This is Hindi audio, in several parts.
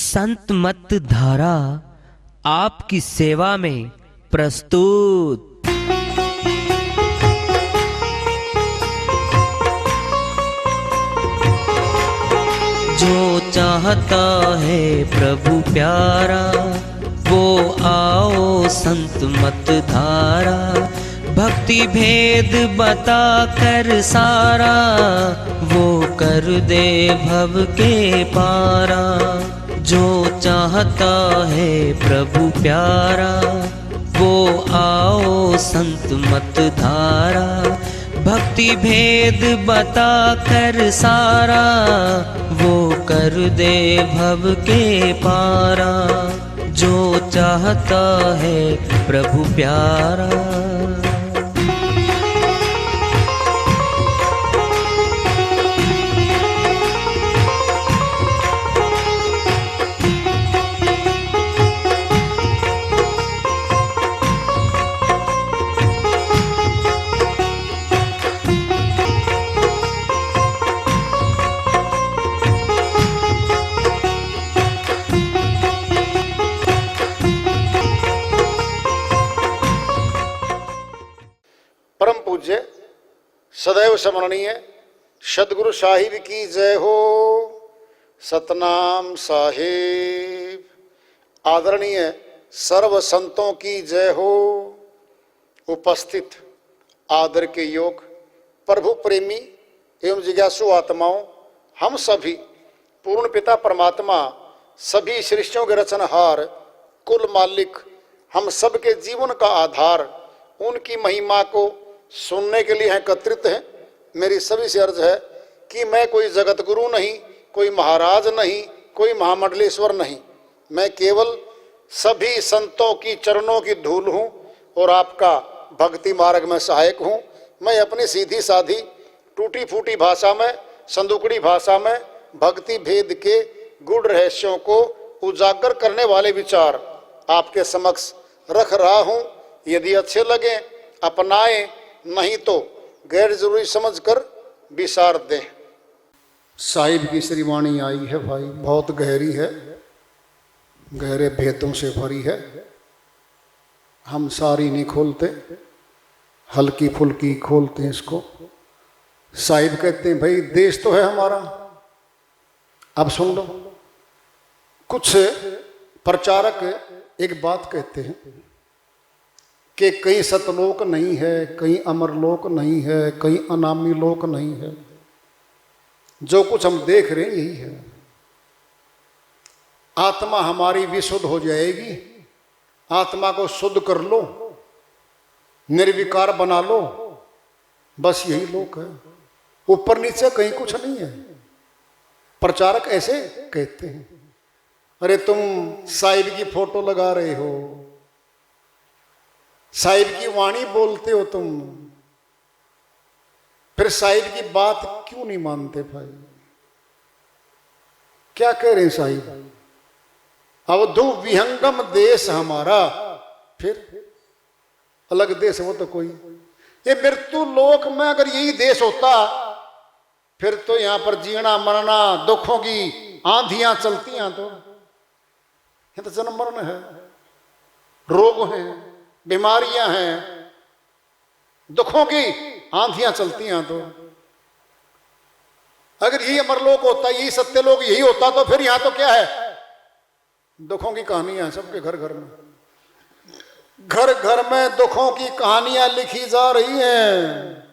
संत मत धारा आपकी सेवा में प्रस्तुत। जो चाहता है प्रभु प्यारा वो आओ संत मत धारा। भक्ति भेद बता कर सारा वो कर दे भव के पारा। जो चाहता है प्रभु प्यारा वो आओ संत मत धारा। भक्ति भेद बता कर सारा वो कर दे भव के पारा। जो चाहता है प्रभु प्यारा। परम पूज्य सदैव स्मरणीय सदगुरु साहिब की जय हो। सतनाम साहिब। आदरणीय सर्व संतों की जय हो। उपस्थित आदर के योग प्रभु प्रेमी एवं जिज्ञासु आत्माओं, हम सभी पूर्ण पिता परमात्मा सभी सृष्टियों के रचनहार कुल मालिक हम सबके जीवन का आधार उनकी महिमा को सुनने के लिए एकत्रित हैं। मेरी सभी से अर्ज है कि मैं कोई जगत गुरु नहीं, कोई महाराज नहीं, कोई महामंडलेश्वर नहीं। मैं केवल सभी संतों की चरणों की धूल हूँ और आपका भक्ति मार्ग में सहायक हूँ। मैं अपनी सीधी साधी टूटी फूटी भाषा में, संदुकड़ी भाषा में भक्ति भेद के गूढ़ रहस्यों को उजागर करने वाले विचार आपके समक्ष रख रहा हूँ। यदि अच्छे लगे अपनाएं, नहीं तो गैर जरूरी समझकर विसार दें। साहिब की श्रीवाणी आई है भाई, बहुत गहरी है, गहरे भेदों से भरी है। हम सारी नहीं खोलते, हल्की फुल्की खोलते हैं इसको। साहिब कहते हैं भाई देश तो है हमारा। अब सुन लो, कुछ प्रचारक एक बात कहते हैं कि कहीं सतलोक नहीं है, कहीं अमरलोक नहीं है, कहीं अनामी लोक नहीं है। जो कुछ हम देख रहे हैं यही है। आत्मा हमारी विशुद्ध हो जाएगी। आत्मा को शुद्ध कर लो, निर्विकार बना लो, बस यही लोक है। ऊपर नीचे कहीं कुछ नहीं है। प्रचारक ऐसे कहते हैं। अरे तुम साहिब की फोटो लगा रहे हो, साहिब की वाणी बोलते हो तुम, फिर साहिब की बात क्यों नहीं मानते भाई? क्या कह रहे हैं साहिब? अवधु विहंगम देश हमारा, फिर अलग देश हो तो कोई। ये मृत्यु लोक में अगर यही देश होता फिर तो यहां पर जीना मरना, दुखों की आंधियां चलती हैं। तो ये तो जन्म मरण है, रोग हैं, बीमारियां हैं, दुखों की आंधियां चलती हैं। तो अगर यही अमरलोक होता, यही सत्यलोक यही होता तो फिर यहां तो क्या है? दुखों की कहानियां हैं सबके घर घर में। घर घर में दुखों की कहानियां लिखी जा रही हैं।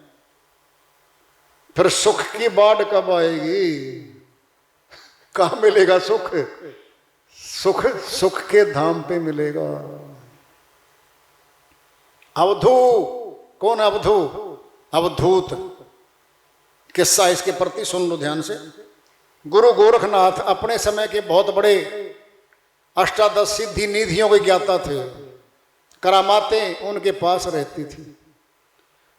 फिर सुख की बाढ़ कब आएगी? कहां मिलेगा सुख? सुख सुख के धाम पे मिलेगा। अवधू कौन? अवधू अवधूत। किस्सा इसके प्रति सुन लो ध्यान से। गुरु गोरखनाथ अपने समय के बहुत बड़े अष्टादश सिद्धि निधियों के ज्ञाता थे। करामातें उनके पास रहती थी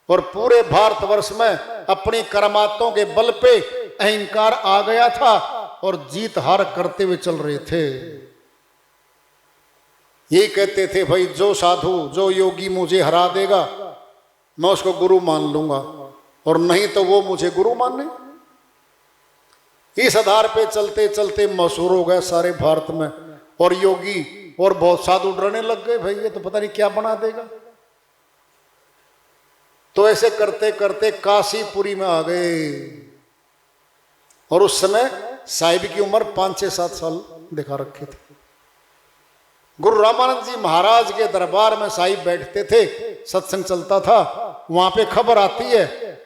और पूरे भारतवर्ष में अपनी करामातों के बल पे अहंकार आ गया था और जीत हार करते हुए चल रहे थे। यही कहते थे भाई जो साधु जो योगी मुझे हरा देगा मैं उसको गुरु मान लूंगा और नहीं तो वो मुझे गुरु माने। इस आधार पे चलते चलते मशहूर हो गया सारे भारत में, और योगी और बहुत साधु डरने लग गए, भाई ये तो पता नहीं क्या बना देगा। तो ऐसे करते करते काशीपुरी में आ गए, और उस समय साहिब की उम्र 5-6-7 साल दिखा रखे थे। गुरु रामानंद जी महाराज के दरबार में साहिब बैठते थे, सत्संग चलता था। वहां पे खबर आती है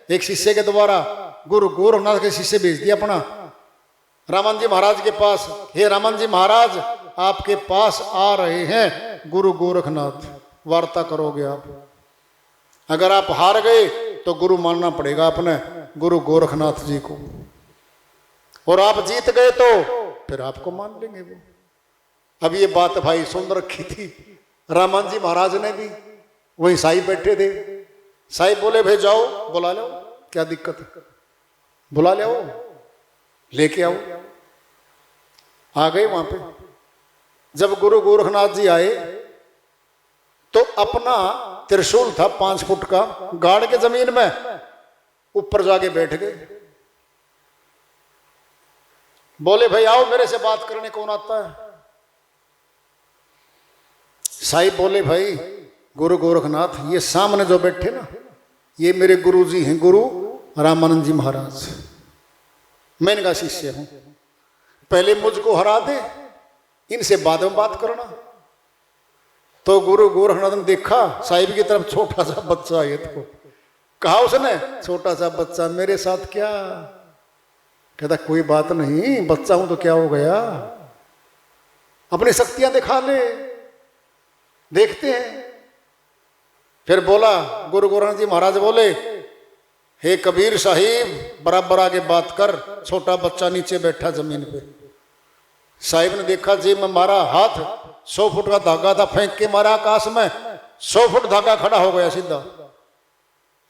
एक शिष्य के द्वारा, गुरु गोरखनाथ के शिष्य भेज दिया अपना रामानंद जी महाराज के पास, हे रामानंद जी महाराज आपके पास आ रहे हैं गुरु गोरखनाथ, वार्ता करोगे आप? अगर आप हार गए तो गुरु मानना पड़ेगा अपने गुरु गोरखनाथ जी को, और आप जीत गए तो फिर आपको मान लेंगे वो। अब ये बात भाई सुन रखी थी रामानंद जी महाराज ने भी, वहीं साहिब बैठे थे। साहिब बोले भाई जाओ बुला लो, क्या दिक्कत है, बुला ले आओ, लेके आओ। आ गए वहां पे। जब गुरु गोरखनाथ जी आए तो अपना त्रिशूल था 5 फुट का, गाड़ के जमीन में ऊपर जाके बैठ गए। बोले भाई आओ मेरे से बात करने कौन आता है? साहिब बोले भाई गुरु गोरखनाथ ये सामने जो बैठे ना ये मेरे गुरु जी हैं, गुरु रामानंद जी महाराज, मैं इनका शिष्य हूं, पहले मुझको हरा दे, इनसे बाद में बात करना। तो गुरु गोरखनाथ ने देखा साहिब की तरफ, छोटा सा बच्चा है, तो कहा उसने छोटा सा बच्चा मेरे साथ क्या? कहता कोई बात नहीं, बच्चा हूं तो क्या हो गया, अपनी शक्तियां दिखा ले, देखते हैं। फिर बोला गुरु गोरखनाथ जी महाराज बोले, हे कबीर साहिब बराबर आगे बात कर, छोटा बच्चा नीचे बैठा जमीन पे। साहिब ने देखा जी मैं मारा हाथ, 100 फुट का धागा था, फेंक के मारा आकाश में, 100 फुट धागा खड़ा हो गया सीधा।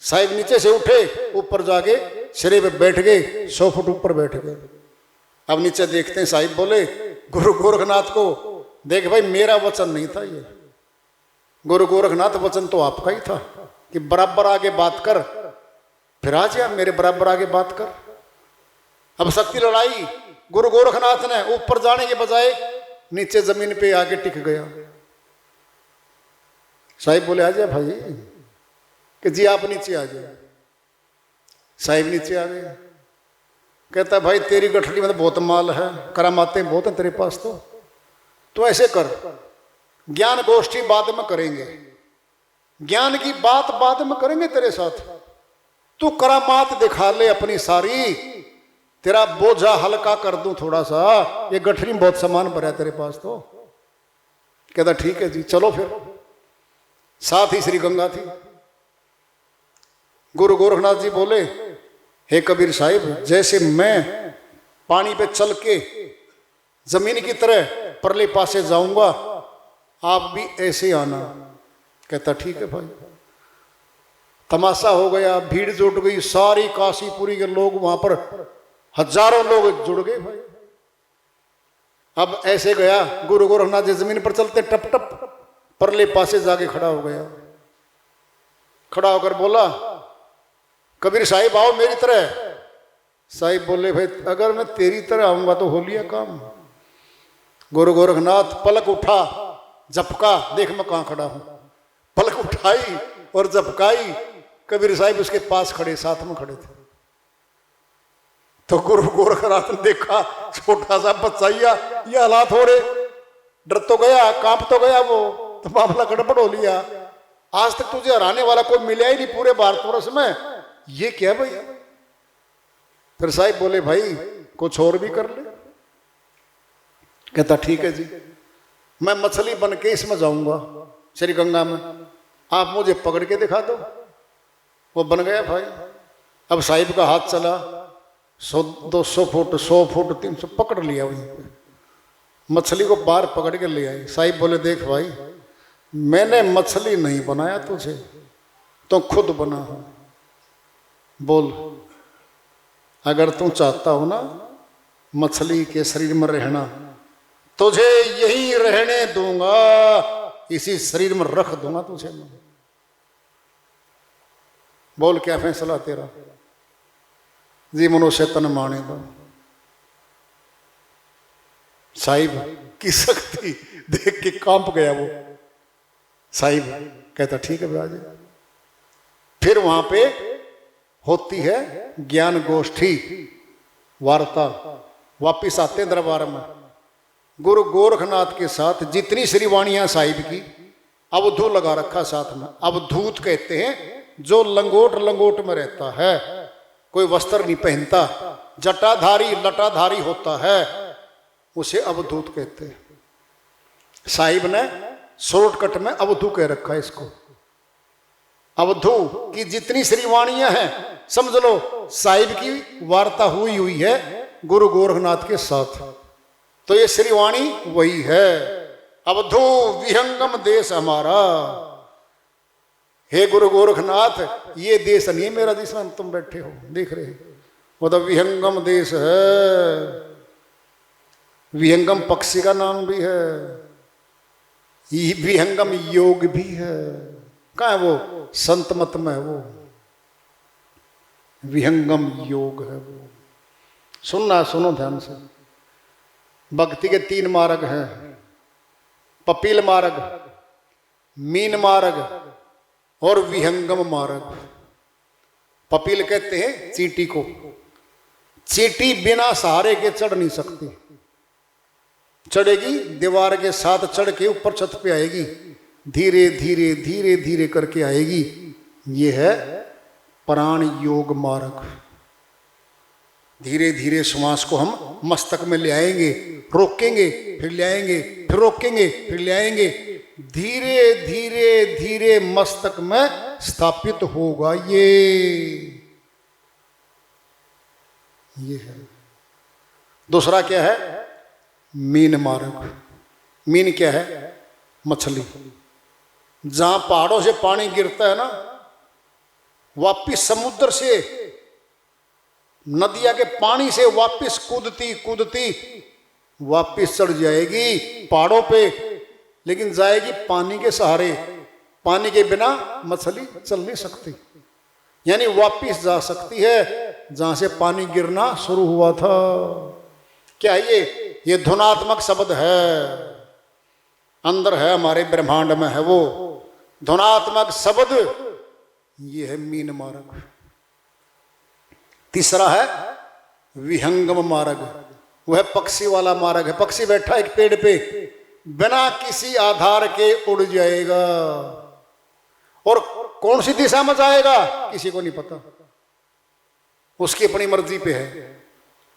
साहिब नीचे से उठे, ऊपर जाके सिरे पे बैठ गए, 100 फुट ऊपर बैठ गए। अब नीचे देखते हैं, साहिब बोले गुरु गोरखनाथ को, देख भाई मेरा वचन नहीं था ये, गुरु गोरखनाथ वचन तो आपका ही था कि बराबर आगे बात कर, फिर आ जा मेरे बराबर आगे बात कर। अब शक्ति लड़ाई, गुरु गोरखनाथ ने ऊपर जाने के बजाय नीचे जमीन पे आके टिक गया। साहिब बोले आ जा भाई, कि जी आप नीचे आ जाए। साहिब नीचे आ गए। कहता भाई तेरी गठड़ी में तो बहुत माल है, करामाते बहुत हैं तेरे पास, तो ऐसे कर, ज्ञान गोष्ठी बाद में करेंगे, ज्ञान की बात बाद में करेंगे तेरे साथ, तू करामात दिखा ले अपनी सारी, तेरा बोझा हल्का कर दूं थोड़ा सा, ये गठरी में बहुत सामान भरा है तेरे पास। तो कहता ठीक है जी चलो। फिर साथ ही श्री गंगा थी। गुरु गोरखनाथ जी बोले हे कबीर साहिब, जैसे मैं पानी पे चल के जमीन की तरह परले पासे जाऊंगा, आप भी ऐसे आना। कहता ठीक है भाई। तमाशा हो गया, भीड़ जुट गई, सारी काशीपुरी के लोग वहां पर हजारों लोग जुड़ गए भाई। अब ऐसे गया, गुरु गोरखनाथ जी जमीन पर चलते टप टप परले पासे जाके खड़ा हो गया। खड़ा होकर बोला कबीर साहिब आओ मेरी तरह। साहिब बोले भाई अगर मैं तेरी तरह आऊंगा तो हो लिया काम। गुरु गोरखनाथ पलक उठा, झपका, देख मैं कहां खड़ा हूं। पलक उठाई और झपकाई, कबीर साहिब उसके पास खड़े, साथ में खड़े थे। तो गुरु गोरखनाथ ने देखा छोटा सा बच्चा, ये हालात हो रहे, डर तो गया, कांप तो गया वो, तो मामला गड़बड़ हो लिया। आज तक तुझे हराने वाला कोई मिला ही नहीं पूरे भारतवर्ष में, ये क्या भैया। फिर साहिब बोले भाई कुछ और भी कर ले। कहता ठीक है जी, मैं मछली बन के इसमें जाऊंगा श्री गंगा में, आप मुझे पकड़ के दिखा दो। वो बन गया भाई। अब साहिब का हाथ चला, 100-200 फुट, 100 फुट, 300 पकड़ लिया वहीं पे, मछली को बाहर पकड़ के ले आई। साहिब बोले देख भाई मैंने मछली नहीं बनाया तुझे, तो खुद बना हो। बोल अगर तू चाहता हो ना मछली के शरीर में रहना, तुझे यही रहने दूंगा, इसी शरीर में रख दूंगा तुझे। बोल क्या फैसला तेरा। जी मनुष्य तन माने दो। साहिब की शक्ति देख के कांप गया वो। साहिब कहता ठीक है बिराज। फिर वहां पे होती है ज्ञान गोष्ठी वार्ता। वापिस आते हैं दरबार में। गुरु गोरखनाथ के साथ जितनी श्रीवाणियां साहिब की अवधू लगा रखा साथ में। अवधूत कहते हैं जो लंगोट लंगोट में रहता है, कोई वस्त्र नहीं पहनता, जटाधारी लटाधारी होता है, उसे अवधूत कहते हैं। साहिब ने शॉर्टकट में अवधू कह रखा है इसको। अवधू की जितनी श्रीवाणियां हैं समझ लो साहिब की वार्ता हुई है गुरु गोरखनाथ के साथ। तो ये श्रीवाणी वही है। अवधू विहंगम देश हमारा। हे गुरु गोरखनाथ, ये देश नहीं है मेरा जिसमें तुम बैठे हो देख रहे हो, वो तो विहंगम देश है। विहंगम पक्षी का नाम भी है, विहंगम योग भी है। कहाँ है वो? संत मत में है वो, विहंगम योग है वो। सुनना, सुनो ध्यान से। भक्ति के 3 मार्ग हैं, पपील मार्ग, मीन मार्ग और विहंगम मार्ग। पपील कहते हैं चींटी को। चींटी बिना सहारे के चढ़ नहीं सकती। चढ़ेगी दीवार के साथ चढ़ के ऊपर छत पे आएगी, धीरे धीरे धीरे धीरे करके आएगी। ये है प्राण योग मार्ग। धीरे धीरे श्वास को हम मस्तक में ले आएंगे, रोकेंगे, फिर ले आएंगे, फिर रोकेंगे, फिर ले आएंगे। धीरे धीरे धीरे मस्तक में स्थापित होगा ये है। दूसरा क्या है? मीन मार्ग। मीन क्या है? मछली। जहां पहाड़ों से पानी गिरता है ना, वापिस समुद्र से, नदिया के पानी से वापिस कूदती कूदती वापिस चढ़ जाएगी पहाड़ों पे, लेकिन जाएगी पानी के सहारे। पानी के बिना मछली चल नहीं सकती। यानी वापिस जा सकती है जहां से पानी गिरना शुरू हुआ था। क्या ये धुनात्मक शब्द है, अंदर है हमारे ब्रह्मांड में है वो धुनात्मक शब्द। ये है मीन मार्ग। तीसरा है विहंगम मार्ग। वह पक्षी वाला मार्ग है। पक्षी बैठा एक पेड़ पे, बिना किसी आधार के उड़ जाएगा। और कौन सी दिशा में जाएगा किसी को नहीं पता, उसकी अपनी मर्जी पे है।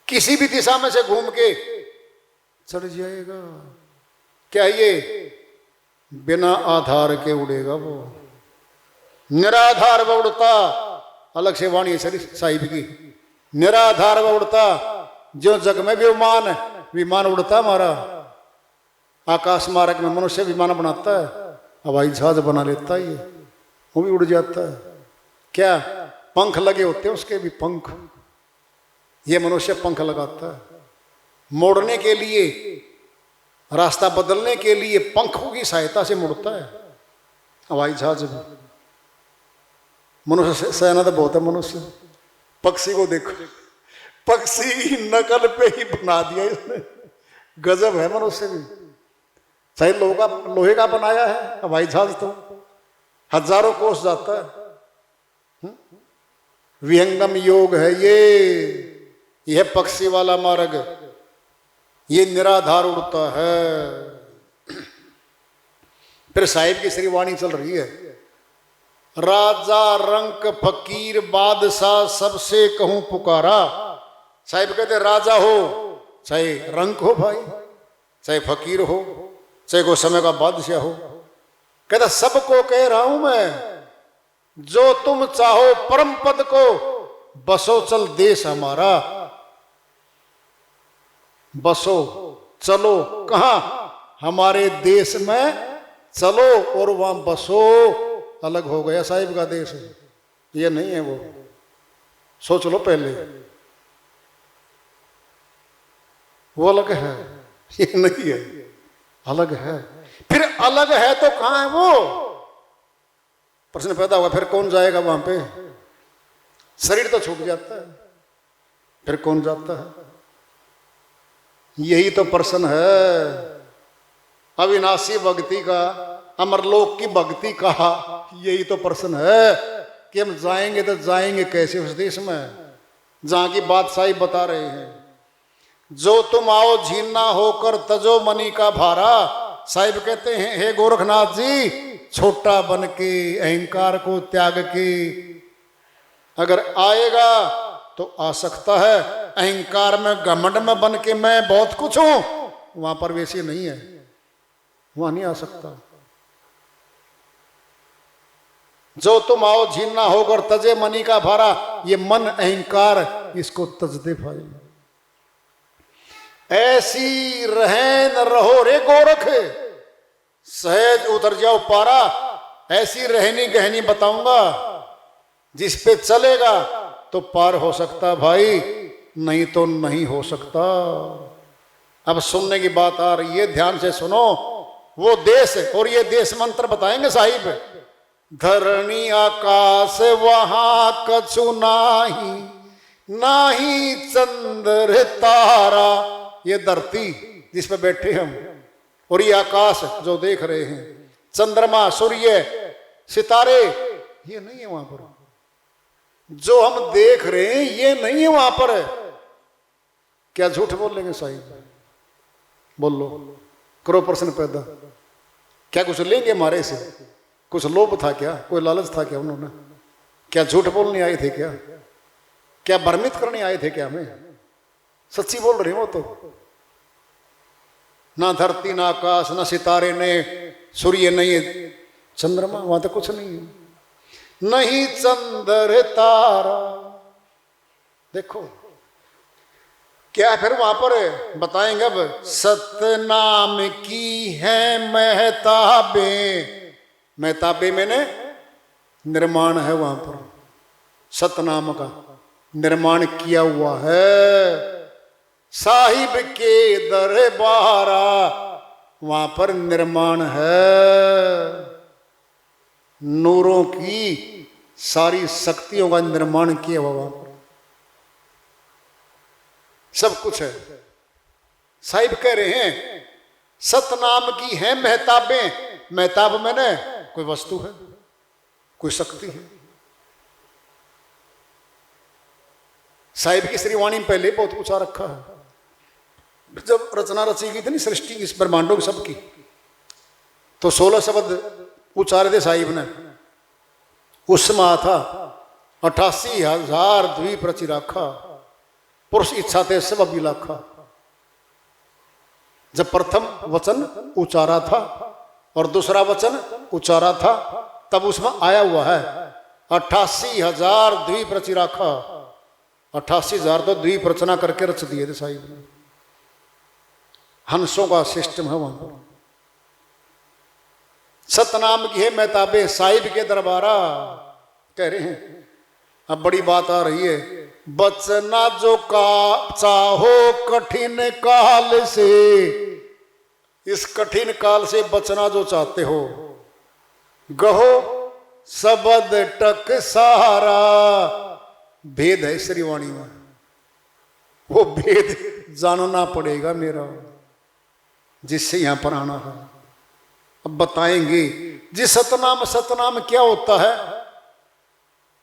किसी भी दिशा में से घूम के चढ़ जाएगा। क्या ये बिना आधार के उड़ेगा? वो निराधार व उड़ता। अलग से वाणी है साहिब की। निराधार व उड़ता। जो जग में विमान उड़ता हमारा। आकाश मार्ग में मनुष्य विमान बनाता है, हवाई जहाज बना लेता है, ये वो भी उड़ जाता है। क्या पंख लगे होते हैं उसके भी पंख। ये मनुष्य पंख लगाता है। मोड़ने के लिए, रास्ता बदलने के लिए पंखों की सहायता से मुड़ता है हवाई जहाज भी। मनुष्य सेना तो बहुत है मनुष्य। पक्षी को देखो, पक्षी नकल पे ही बना दिया इसने। गजब है मनुष्य भी। चाहे लोहे का बनाया है हवाई जहाज, तो हजारों कोस जाता है। विहंगम योग है यह पक्षी वाला मार्ग। ये निराधार उड़ता है। फिर साहिब की श्रीवाणी चल रही है। राजा रंक फकीर बादशाह सबसे कहूं पुकारा। साहिब कहते राजा हो चाहे रंक हो भाई, चाहे फकीर हो, चाहे कोई समय का बादशाह हो, कहता सबको कह रहा हूं मैं, जो तुम चाहो परम पद को, बसो चल देश हमारा। बसो चलो कहां? हमारे देश में चलो और वहां बसो। अलग हो गया साहिब का देश, ये नहीं है वो। सोच लो पहले, वो अलग है, ये नहीं है, अलग है। फिर अलग है तो कहां है वो? प्रश्न पैदा हुआ। फिर कौन जाएगा वहां पे? शरीर तो छूट जाता है, फिर कौन जाता है? यही तो प्रश्न है अविनाशी भक्ति का, अमरलोक की भक्ति का। यही तो प्रश्न है कि हम जाएंगे तो जाएंगे कैसे उस देश में जहां की बादशाही बता रहे हैं। जो तुम आओ झीना होकर तजो मनी का भारा। साहिब कहते हैं हे गोरखनाथ जी, छोटा बन के अहंकार को त्याग के अगर आएगा तो आ सकता है। अहंकार में घमंड में बन के मैं बहुत कुछ हूं, वहां पर वैसे नहीं है, वहां नहीं आ सकता। जो तुम आओ झीना होकर तजे मनी का भारा, ये मन अहंकार इसको तज दे भाई। ऐसी रहे न रहो रे गोरख, सहज उतर जाओ पारा। ऐसी रहनी गहनी बताऊंगा, जिस पे चलेगा तो पार हो सकता भाई, नहीं तो नहीं हो सकता। अब सुनने की बात आ रही है, ध्यान से सुनो। वो देश और ये देश मंत्र बताएंगे साहिब। धरणी आकाश वहां कछु नाही, नाही चंद्र तारा। ये धरती जिस पे बैठे हम और ये आकाश जो देख रहे हैं, चंद्रमा सूर्य सितारे, ये नहीं है वहां पर। जो हम देख रहे हैं ये नहीं है वहां पर। क्या झूठ बोल लेंगे साहिब? बोलो, करो प्रश्न पैदा। क्या कुछ लेंगे हमारे से? कुछ लोभ था क्या? कोई लालच था क्या उन्होंने? क्या झूठ बोलने आए थे क्या? क्या भ्रमित करने आए थे क्या हमें? सच्ची बोल रहे हो तो। ना धरती ना आकाश ना सितारे ने सूर्य नहीं चंद्रमा, वहां तो कुछ नहीं है। नहीं चंद्र तारा। देखो क्या फिर वहां पर बताएंगे। अब सतनाम की है महताबे। महताबे मैंने निर्माण है वहां पर, सतनाम का निर्माण किया हुआ है। साहिब के दरबारा, वहां पर निर्माण है। नूरों की सारी शक्तियों का निर्माण किया हुआ वहां पर, सब कुछ है। साहिब कह रहे हैं सतनाम की है महताबें। महताब मैंने कोई वस्तु है, कोई शक्ति है। साहिब की श्रीवाणी में पहले बहुत ऊंचा रखा है। जब रचना रची गई थी ना सृष्टि इस ब्रह्मांडों की सबकी, तो 16 शब्द उच्चारे थे साहिब ने। उस समय था 88,000 द्वीप रचि राखा, पुरुष इच्छा थे सब अभिलाखा। जब प्रथम वचन उच्चारा था और दूसरा वचन उच्चारा था, तब उसमें आया हुआ है 88,000 द्वीप रचि राखा। 88,000 तो द्वीप रचना करके रच दिए थे साहिब ने। हंसों का सिस्टम है वहां पर। सतनाम की है महताबे, साहिब के दरबारा कह रहे हैं। अब बड़ी बात आ रही है। बचना जो का चाहो कठिन काल से, इस कठिन काल से बचना जो चाहते हो, गहो शब्द टक सारा। भेद है श्रीवाणी में, वो भेद जानना पड़ेगा मेरा, जिससे यहां पर आना है। अब बताएंगे जी सतनाम। सतनाम क्या होता है?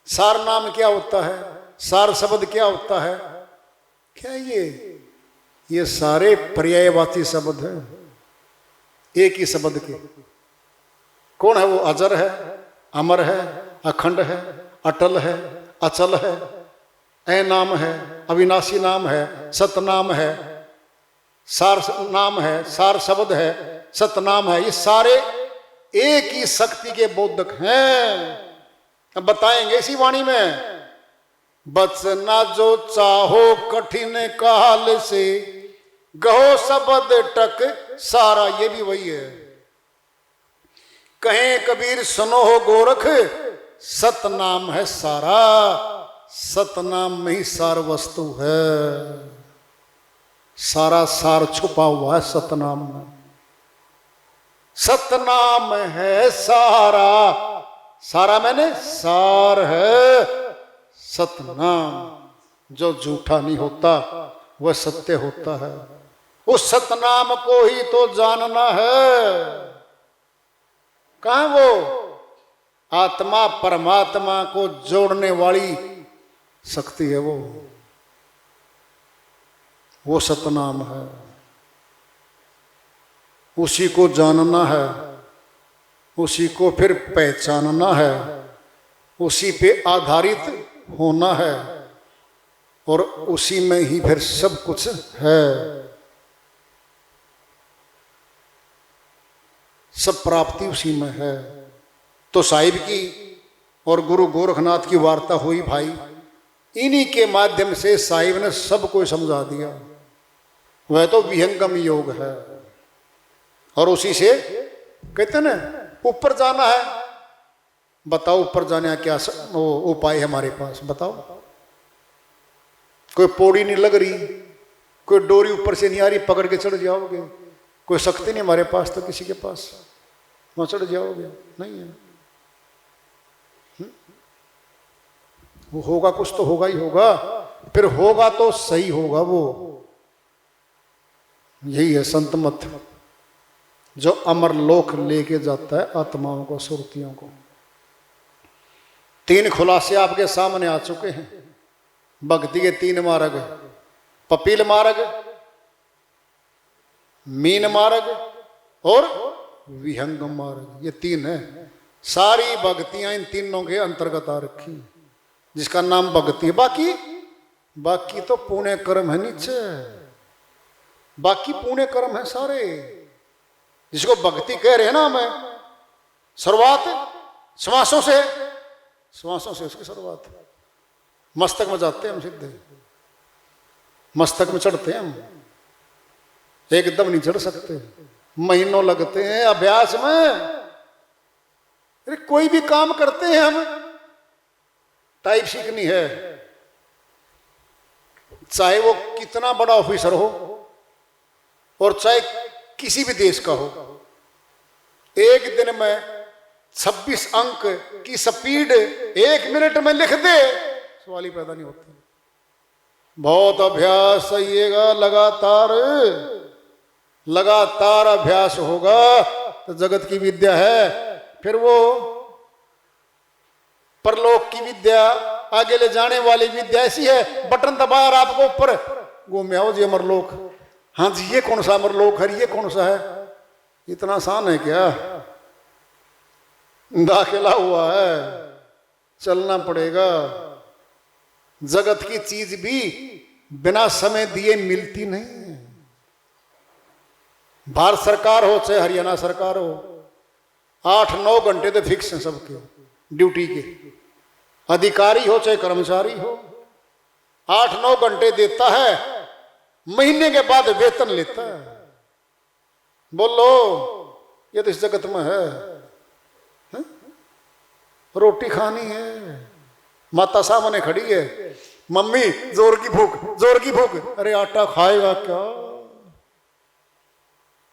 सार नाम क्या होता है? सार शब्द क्या होता है? क्या ये सारे पर्यायवाची शब्द हैं एक ही शब्द के। कौन है वो? अजर है, अमर है, अखंड है, अटल है, अचल है, ऐ नाम है, अविनाशी नाम है, सतनाम है, सार नाम है, सार शब्द है, सतनाम है। ये सारे एक ही शक्ति के बोधक हैं। अब बताएंगे इसी वाणी में। बचना जो चाहो कठिन काल से, गहो शब्द टक सारा। ये भी वही है। कहें कबीर सुनो हो गोरख, सतनाम है सारा। सतनाम में ही सार वस्तु है। सारा सार छुपा हुआ है सतनाम में। सतनाम है सारा। सारा मैंने सार है। सतनाम जो झूठा नहीं होता वह सत्य होता है। उस सतनाम को ही तो जानना है। कहां वो आत्मा परमात्मा को जोड़ने वाली शक्ति है, वो सतनाम है। उसी को जानना है, उसी को फिर पहचानना है, उसी पे आधारित होना है और उसी में ही फिर सब कुछ है। सब प्राप्ति उसी में है। तो साहिब की और गुरु गोरखनाथ की वार्ता हुई भाई, इन्हीं के माध्यम से साहिब ने सबको समझा दिया। वह तो विहंगम योग है और उसी से कहते ना ऊपर जाना है। बताओ ऊपर जाने का क्या उपाय है हमारे पास, बताओ। कोई पौड़ी नहीं लग रही, कोई डोरी ऊपर से नहीं आ रही, पकड़ के चढ़ जाओगे। कोई शक्ति नहीं हमारे पास, तो किसी के पास वहां चढ़ जाओगे, नहीं है। वो होगा, कुछ तो होगा ही होगा, फिर होगा तो सही होगा। वो यही है संत मत, जो अमर लोक लेके जाता है आत्माओं को, सुरतियों को। 3 खुलासे आपके सामने आ चुके हैं। भक्ति के 3 मार्ग, पपील मार्ग, मीन मार्ग और विहंगम मार्ग। ये 3 है। सारी भक्तियां इन तीनों के अंतर्गत आ रखी, जिसका नाम भक्ति है। बाकी तो पुण्य कर्म है नीचे, बाकी पुण्य कर्म है सारे। जिसको भक्ति कह रहे हैं ना हमें, शुरुआत श्वासों से उसकी शुरुआत। मस्तक में जाते हैं हम सीधे, मस्तक में चढ़ते हैं हम, एकदम नहीं चढ़ सकते, महीनों लगते हैं अभ्यास में। अरे कोई भी काम करते हैं हम, टाइप सीखनी है, चाहे वो कितना बड़ा ऑफिसर हो और चाहे किसी भी देश का हो। एक दिन में 26 अंक की स्पीड 1 मिनट में लिख दे, सवाल ही पैदा नहीं होता। बहुत अभ्यास चाहिएगा, लगातार अभ्यास होगा तो जगत की विद्या है। फिर वो परलोक की विद्या, आगे ले जाने वाली विद्या ऐसी है, बटन दबा और आपको ऊपर घूम आओ जी अमरलोक। हाँ जी, ये कौन सा अमरलोक है, ये कौन सा है? इतना आसान है क्या? दाखिला हुआ है, चलना पड़ेगा। जगत की चीज भी बिना समय दिए मिलती नहीं है। भारत सरकार हो चाहे हरियाणा सरकार हो, 8-9 घंटे तो फिक्स हैं सबके ड्यूटी के। अधिकारी हो चाहे कर्मचारी हो, 8-9 घंटे देता है, महीने के बाद वेतन लेता है। बोलो, ये तो इस जगत में है। रोटी खानी है, माता सामने खड़ी है, मम्मी जोर की भूख। अरे आटा खाएगा क्या?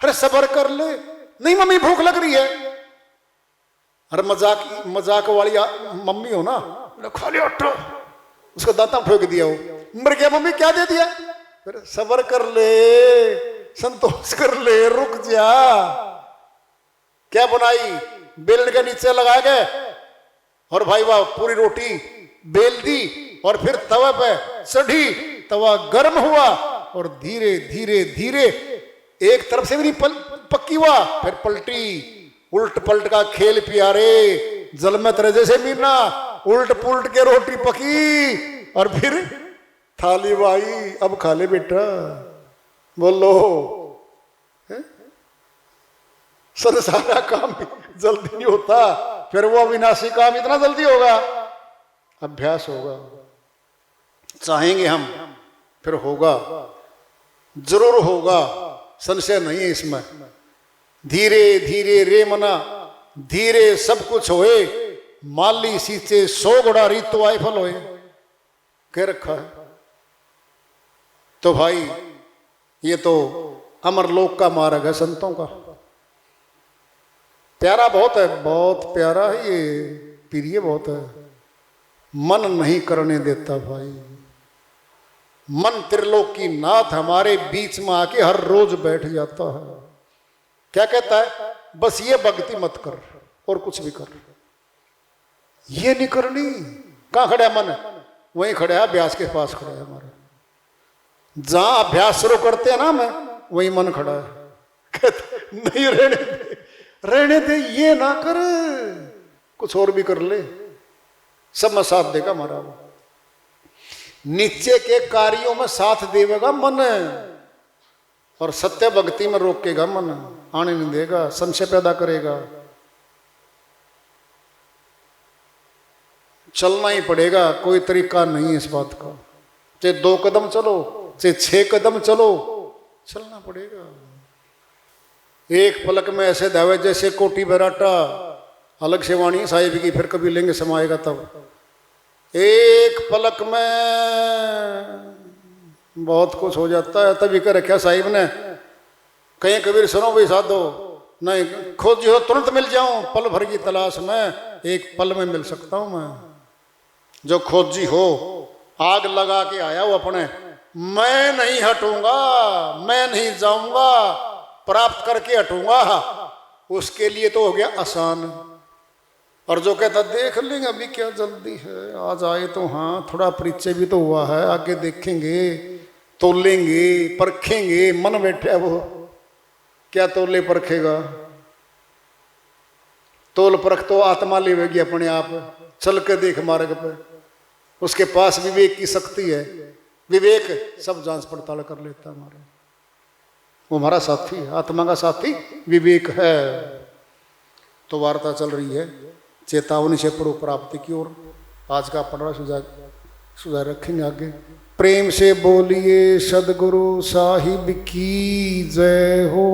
अरे सब्र कर ले। नहीं मम्मी भूख लग रही है। अरे मजाक वाली मम्मी हो ना, खा लिया आटा, उसको दांता ठोक दिया हो, मर गया। मम्मी क्या दे दिया? फिर सब्र कर ले, संतोष कर ले, रुक जा। क्या बनाई? बेलन के नीचे लगा के और भाई वाह पूरी रोटी बेल दी और फिर तवा पे चढ़ी, तवा गर्म हुआ और धीरे धीरे धीरे एक तरफ से भी नहीं पक्की हुआ, फिर पलटी। उल्ट पलट का खेल प्यारे, जल में तरह जैसे मीना, उल्ट पुलट के रोटी पकी और फिर थाली भाई, अब खा ले बेटा। बोलो, सारा काम जल्दी नहीं होता, फिर वो अविनाशी काम इतना जल्दी होगा? अभ्यास होगा। चाहेंगे हम, फिर होगा, जरूर होगा, संशय नहीं है इसमें। धीरे धीरे रे मना, धीरे सब कुछ होए, माली सींचे 100 घोड़ा रीतो आए फल होए, कह रखा है। तो भाई ये तो अमरलोक का मार्ग है संतों का। प्यारा बहुत है, बहुत प्यारा है ये, प्रिय बहुत है। मन नहीं करने देता भाई, मन त्रिलोकी नाथ हमारे बीच में आके हर रोज बैठ जाता है। क्या कहता है? बस ये भक्ति मत कर और कुछ भी कर, ये नहीं करनी। कहां खड़ा है मन? वहीं खड़ा है, अभ्यास के पास खड़ा है हमारा। जहां अभ्यास शुरू करते हैं ना मैं, वहीं मन खड़ा है। कहता नहीं, रहने दे, रहने दे, ये ना कर, कुछ और भी कर ले, सब में साथ देगा हमारा। वो नीचे के कार्यों में साथ देगा मन, और सत्य भक्ति में रोकेगा मन, आने नहीं देगा, संशय पैदा करेगा। चलना ही पड़ेगा, कोई तरीका नहीं है इस बात का। चाहे 2 कदम चलो, चाहे 6 कदम चलो, चलना पड़ेगा। एक पलक में ऐसे दावे जैसे कोटी बराटा, अलग से वाणी साहिब की, फिर कभी लेंगे समाएगा तब। एक पलक में बहुत कुछ हो जाता है। तभी कर रखा साहिब ने, कहीं कबीर सुनो भाई साधो, नहीं खोजी हो तुरंत मिल जाऊं, पल भर की तलाश में, एक पल में मिल सकता हूं मैं। जो खोजी हो, आग लगा के आया हो अपने, मैं नहीं हटूंगा, मैं नहीं जाऊंगा, प्राप्त करके हटूंगा, उसके लिए तो हो गया आसान। और जो कहता देख लेंगे अभी क्या जल्दी है, आज आए तो हाँ, थोड़ा परिचय भी तो हुआ है, आगे देखेंगे, तोलेंगे, परखेंगे, मन बैठे वो क्या तोले परखेगा? तोल परख तो आत्मा लेवेगी अपने आप, चल के देख मार्ग पे, उसके पास विवेक की शक्ति है। विवेक सब जांच पड़ताल कर लेता है हमारा, वो हमारा साथी है, आत्मा का साथी विवेक है। तो वार्ता चल रही है चेतावनी से पूर्व प्राप्ति की ओर। आज का 15 सुझाव रखेंगे आगे। प्रेम से बोलिए सदगुरु साहिब की जय हो।